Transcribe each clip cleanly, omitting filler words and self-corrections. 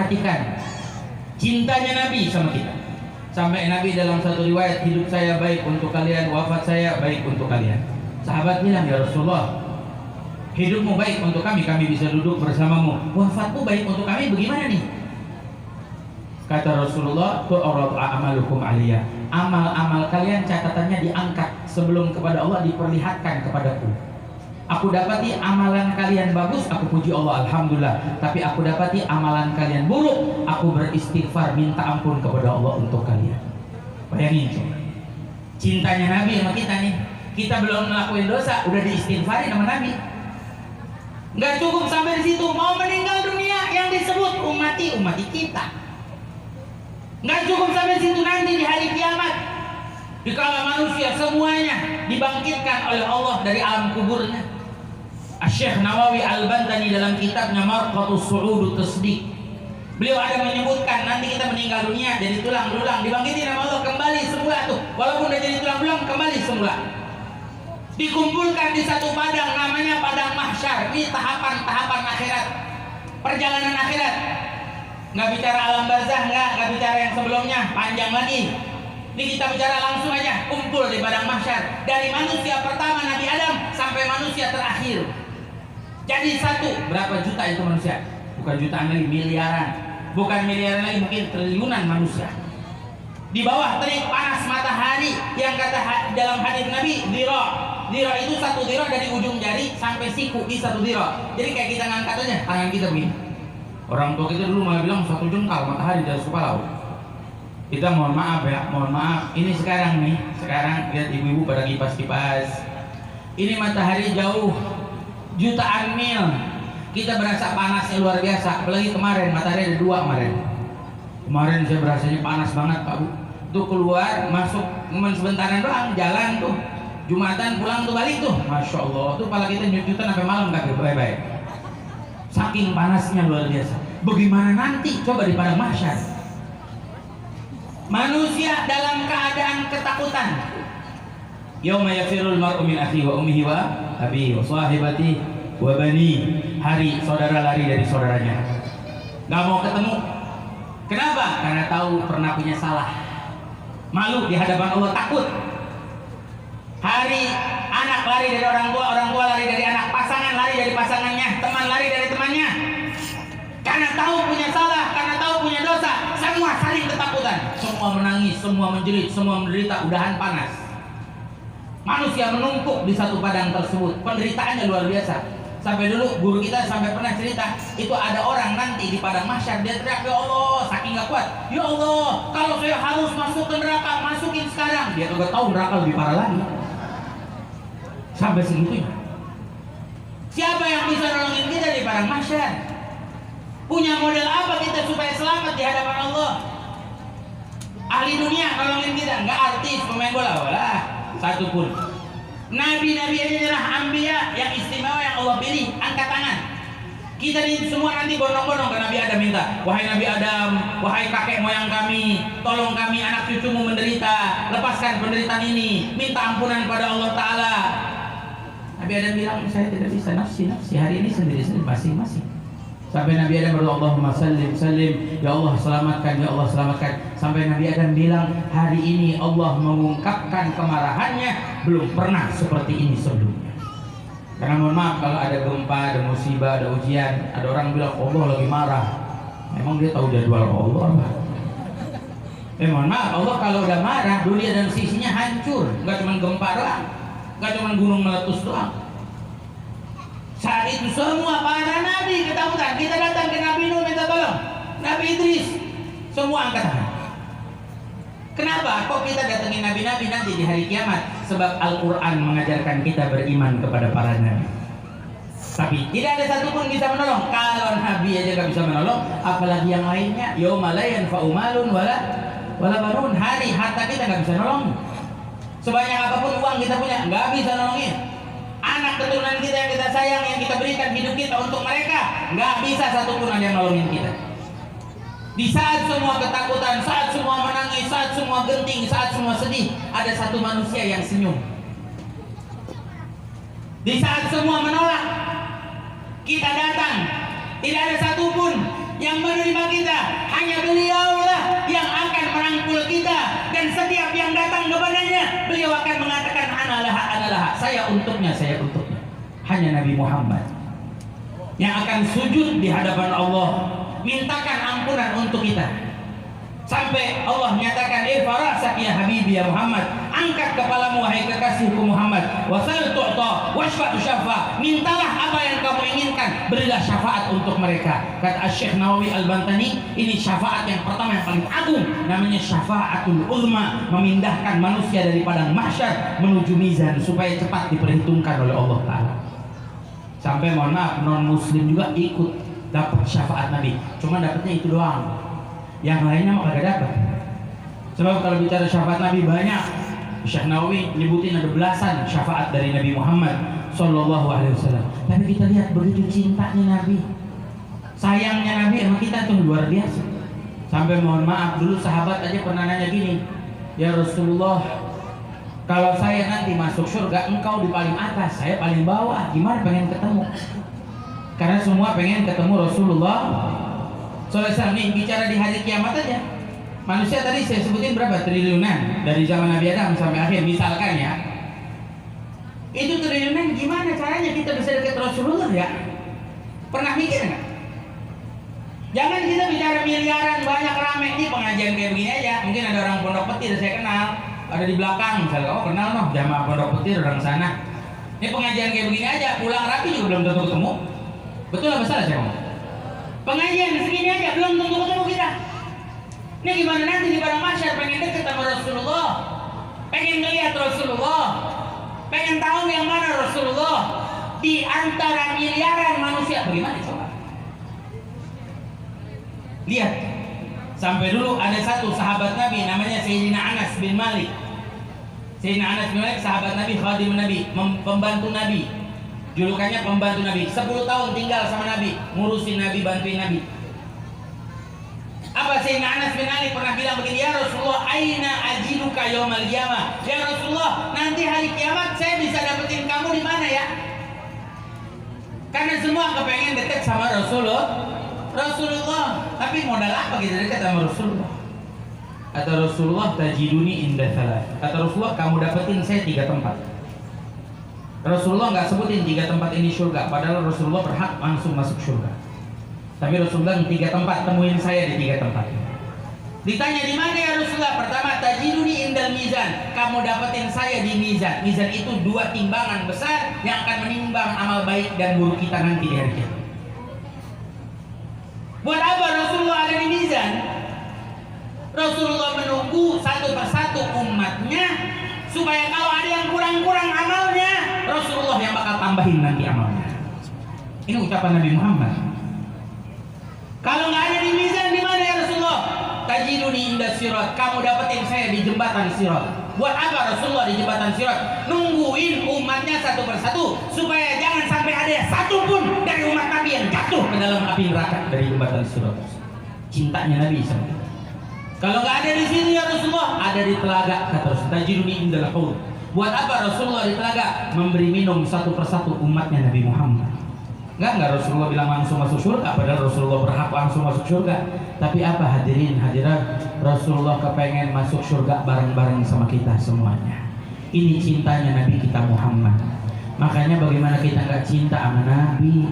perhatikan cintanya Nabi sama kita. Sampai Nabi dalam satu riwayat, hidup saya baik untuk kalian, wafat saya baik untuk kalian. Sahabat bilang, ya Rasulullah, hidupmu baik untuk kami, kami bisa duduk bersamamu. Wafatmu baik untuk kami, bagaimana nih? Kata Rasulullah, tu'radu a'malukum aliyah. Amal-amal kalian catatannya diangkat sebelum kepada Allah diperlihatkan kepadaku. Aku dapati amalan kalian bagus, aku puji Allah, alhamdulillah. Tapi aku dapati amalan kalian buruk, aku beristighfar, minta ampun kepada Allah untuk kalian. Bayangin coba, cintanya Nabi sama kita nih. Kita belum ngelakuin dosa, udah diistighfari sama Nabi. Nggak cukup sampai di situ, mau meninggal dunia yang disebut umati kita. Nggak cukup sampai di situ, nanti di hari kiamat, dikala manusia semuanya dibangkitkan oleh Allah dari alam kuburnya. Syekh Nawawi Al-Bantani dalam kitabnya Marqatus Su'udut Tasdiq, beliau ada menyebutkan nanti kita meninggal dunia jadi tulang belulang, dibangkitin sama Allah kembali semula tuh, walaupun udah jadi tulang belulang kembali semula, dikumpulkan di satu padang namanya padang mahsyar. Ini tahapan-tahapan akhirat, perjalanan akhirat. Nggak bicara alam barzah, nggak bicara yang sebelumnya, panjang lagi. Ini kita bicara langsung aja, kumpul di padang mahsyar, dari manusia pertama Nabi Adam sampai manusia terakhir. Jadi satu, berapa juta itu manusia? Bukan jutaan lagi, miliaran. Bukan miliaran lagi, mungkin triliunan manusia. Di bawah terik panas matahari yang kata dalam hadis Nabi, dhira. Dhira itu satu dhira dari ujung jari sampai siku di satu dhira. Jadi kayak kita ngangkat aja tangan kita begini. Orang tua kita dulu malah bilang satu jengkal matahari dari kepala. Kita mohon maaf ya, mohon maaf. Ini sekarang nih, sekarang lihat ibu-ibu pada kipas-kipas. Ini matahari jauh jutaan mil, kita berasa panasnya luar biasa. Apalagi kemarin matahari ada 2 kemarin. Kemarin saya berasanya panas banget Pak Bu. Tuh keluar masuk cuman sebentaran doang, jalan tuh Jumatan pulang tuh balik tuh, masya Allah tuh kepala kita nyut-nyutan sampai malam kagak bye-bye. Saking panasnya luar biasa. Bagaimana nanti coba di padang mahsyar? Manusia dalam keadaan ketakutan. Yauma yafirul mar'u min akhihi wa ummihi wa abihi wa sahibatihi wa bani. Hari saudara lari dari saudaranya, nggak mau ketemu. Kenapa? Karena tahu pernah punya salah. Malu di hadapan Allah, takut. Hari anak lari dari orang tua lari dari anak, pasangan lari dari pasangannya, teman lari dari temannya. Karena tahu punya salah, karena tahu punya dosa, semua saling ketakutan. Semua menangis, semua menjerit, semua menderita, udahan panas. Manusia menumpuk di satu padang tersebut, penderitaannya luar biasa. Sampai dulu guru kita sampai pernah cerita, itu ada orang nanti di padang mahsyar, dia teriak, ya Allah, saking gak kuat, ya Allah, kalau saya harus masuk ke neraka, masukin sekarang. Dia juga tahu neraka lebih parah lagi. Sampai segitunya. Siapa yang bisa nolongin kita di padang mahsyar? Punya model apa kita supaya selamat di hadapan Allah? Ahli dunia nolongin kita, nggak artis, pemain bola, walah, satu pun. Nabi-nabi ini adalah anbiya yang istimewa yang Allah pilih, angkat tangan. Kita ini semua nanti bondong-bondong ke Nabi Adam minta, wahai Nabi Adam, wahai kakek moyang kami, tolong kami anak cucumu menderita, lepaskan penderitaan ini, minta ampunan pada Allah Ta'ala. Nabi Adam bilang, saya tidak bisa, nafsi, hari ini sendiri-sendiri, masing-masing. Sampai Nabi Adam berdoa, Allahumma sallim, sallim, ya Allah selamatkan, ya Allah selamatkan. Sampai Nabi Adam bilang, hari ini Allah mengungkapkan kemarahannya belum pernah seperti ini sebelumnya. Karena mohon maaf, kalau ada gempa, ada musibah, ada ujian, ada orang bilang Allah lagi marah. Memang dia tahu jadwal Allah apa? Mohon maaf, Allah kalau udah marah, dunia dan sisinya hancur. Nggak cuma gempa doang, nggak cuma gunung meletus doang. Saat itu semua para nabi ketakutan. Kita datang ke Nabi Nuh minta tolong, Nabi Idris, semua angkat tangan. Kenapa? Kok kita datangin nabi-nabi nanti di hari kiamat? Sebab Al-Quran mengajarkan kita beriman kepada para nabi. Tapi tidak ada satupun bisa menolong. Kalau nabi aja gak bisa menolong, apalagi yang lainnya. Yauma la yanfa'u malun wala banun. Hari harta kita gak bisa nolong. Sebanyak apapun uang kita punya, gak bisa nolongin. Anak keturunan kita yang kita sayang, yang kita berikan hidup kita untuk mereka, nggak bisa satupun ada yang nolongin kita. Di saat semua ketakutan, saat semua menangis, saat semua genting, saat semua sedih, ada satu manusia yang senyum. Di saat semua menolak, kita datang, tidak ada satupun yang menerima kita. Hanya beliaulah yang akan merangkul kita, dan setiap yang datang kepadanya beliau akan mengatakan analah, analah, saya untuknya, saya untuknya. Hanya Nabi Muhammad yang akan sujud di hadapan Allah, mintakan ampunan untuk kita. Sampai Allah menyatakan, farasak ya habibi ya Muhammad, angkat kepalamu wahai kekasihku Muhammad, wasal tu'ta washfa' syafa', mintalah apa yang kamu inginkan, berilah syafaat untuk mereka. Kata Syekh Nawawi Al-Bantani, ini syafaat yang pertama yang paling agung, namanya syafaatul uzma, memindahkan manusia dari padang mahsyar menuju mizan supaya cepat diperhitungkan oleh Allah Ta'ala. Sampai mohon maaf, non muslim juga ikut dapat syafaat Nabi, cuma dapatnya itu doang, yang lainnya mah kagak dapat. Sebab kalau bicara syafaat Nabi banyak. Syekh Nawawi nyebutin ada belasan syafaat dari Nabi Muhammad Sallallahu Alaihi Wasallam. Tapi kita lihat begitu cintanya Nabi, sayangnya Nabi sama kita tuh luar biasa. Sampai mohon maaf, dulu sahabat aja pernah nanya gini, ya Rasulullah, kalau saya nanti masuk surga, engkau di paling atas, saya paling bawah, gimana pengen ketemu? Karena semua pengen ketemu Rasulullah. Soalnya nih bicara di hari kiamat aja, manusia tadi saya sebutin berapa triliunan dari zaman Nabi Adam sampai akhir misalkan ya. Itu triliunan, gimana caranya kita bisa dekat Rasulullah ya? Pernah mikir nggak? Jangan kita bicara miliaran banyak rame, ini pengajian kayak begini aja. Mungkin ada orang Pondok Petir saya kenal, ada di belakang misalnya, oh kenal noh jamaah Pondok Petir orang sana. Ini pengajian kayak begini aja, pulang rapi juga belum tentu ketemu. Betul apa salah saya ngomong? Pengajian segini aja belum tentu ketemu kita. Ini gimana nanti di padang mahsyar pengen dekat sama Rasulullah, pengen ngelihat Rasulullah, pengen tahu yang mana Rasulullah di antara miliaran manusia. Bagaimana coba? Lihat, sampai dulu ada satu sahabat Nabi namanya Sayyidina Anas bin Malik. Sayyidina Anas bin Malik sahabat Nabi, khadim Nabi, pembantu Nabi. Julukannya pembantu Nabi, 10 tahun tinggal sama Nabi, ngurusin Nabi, bantuin Nabi. Apa Sayyidina Anas bin Malik pernah bilang begini, ya Rasulullah, aina ajiduka yaumal qiyamah? Ya Rasulullah, nanti hari kiamat saya bisa dapetin kamu di mana ya? Karena semua kepengen dekat sama Rasulullah, tapi modal apa kita dekat sama Rasulullah? Kata Rasulullah, tajiduni inda salat. Kata Rasulullah, kamu dapetin saya 3 tempat. Rasulullah nggak sebutin 3 tempat ini surga, padahal Rasulullah berhak langsung masuk surga. Tapi Rasulullah 3 tempat, temuin saya di 3 tempat. Ditanya di mana ya Rasulullah? Pertama, tajiduni indal mizan, kamu dapetin saya di mizan. Mizan itu 2 timbangan besar yang akan menimbang amal baik dan buruk kita nanti di hari kiamat. Buat apa Rasulullah ada di mizan? Rasulullah menunggu satu persatu umatnya supaya kalau ada yang kurang-kurang amalnya, Rasulullah yang bakal tambahin nanti amalnya. Ini ucapan Nabi Muhammad. Kalau nggak ada di mizan, di mana ya Rasulullah? Tajiduni inda sirat, kamu dapetin saya di jembatan sirat. Buat apa Rasulullah di jembatan sirat? Nungguin umatnya satu persatu supaya jangan sampai ada satu pun dari umat Nabi yang jatuh ke dalam api neraka dari jembatan sirat. Cintanya Nabi sama kita. Kalau nggak ada di sini ya Rasulullah, ada di telaga. Kata Rasul, tajiduni indal haud. Buat apa Rasulullah di telaga? Memberi minum satu persatu umatnya Nabi Muhammad. Enggak Rasulullah bilang langsung masuk surga, padahal Rasulullah berhak langsung masuk surga. Tapi apa hadirin hadirat, Rasulullah kepengen masuk surga bareng-bareng sama kita semuanya. Ini cintanya Nabi kita Muhammad. Makanya bagaimana kita nggak cinta sama Nabi?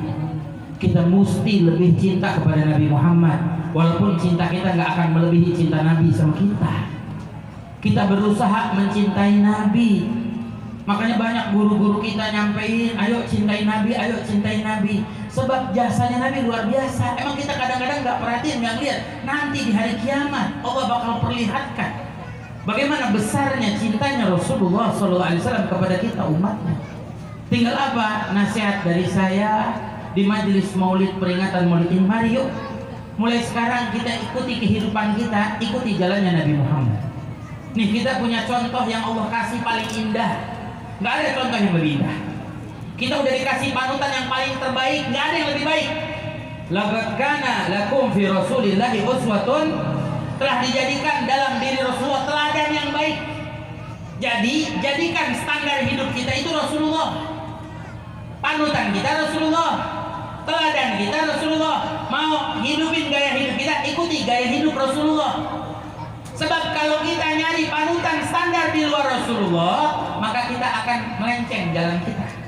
Kita mesti lebih cinta kepada Nabi Muhammad. Walaupun cinta kita nggak akan melebihi cinta Nabi sama kita. Kita berusaha mencintai Nabi. Makanya banyak guru-guru kita nyampein, ayo cintai Nabi, ayo cintai Nabi. Sebab jasanya Nabi luar biasa. Emang kita kadang-kadang nggak perhatiin, nggak lihat. Nanti di hari kiamat Allah bakal perlihatkan bagaimana besarnya cintanya Rasulullah SAW kepada kita umatnya. Tinggal apa? Nasihat dari saya di majelis Maulid, peringatan Maulid ini. Mari yuk, mulai sekarang kita ikuti kehidupan kita, ikuti jalannya Nabi Muhammad. Nih kita punya contoh yang Allah kasih paling indah. Nggak ada contoh yang lebih indah. Kita udah dikasih panutan yang paling terbaik, nggak ada yang lebih baik. Laqad kana lakum fi Rasulillahi uswatun, telah dijadikan dalam diri Rasulullah teladan yang baik. Jadi jadikan standar hidup kita itu Rasulullah. Panutan kita Rasulullah. teladan kita Rasulullah. Mau hidupin gaya hidup kita, ikuti gaya hidup Rasulullah. Sebab kalau kita nyari panutan standar di luar Rasulullah, maka kita akan melenceng jalan kita.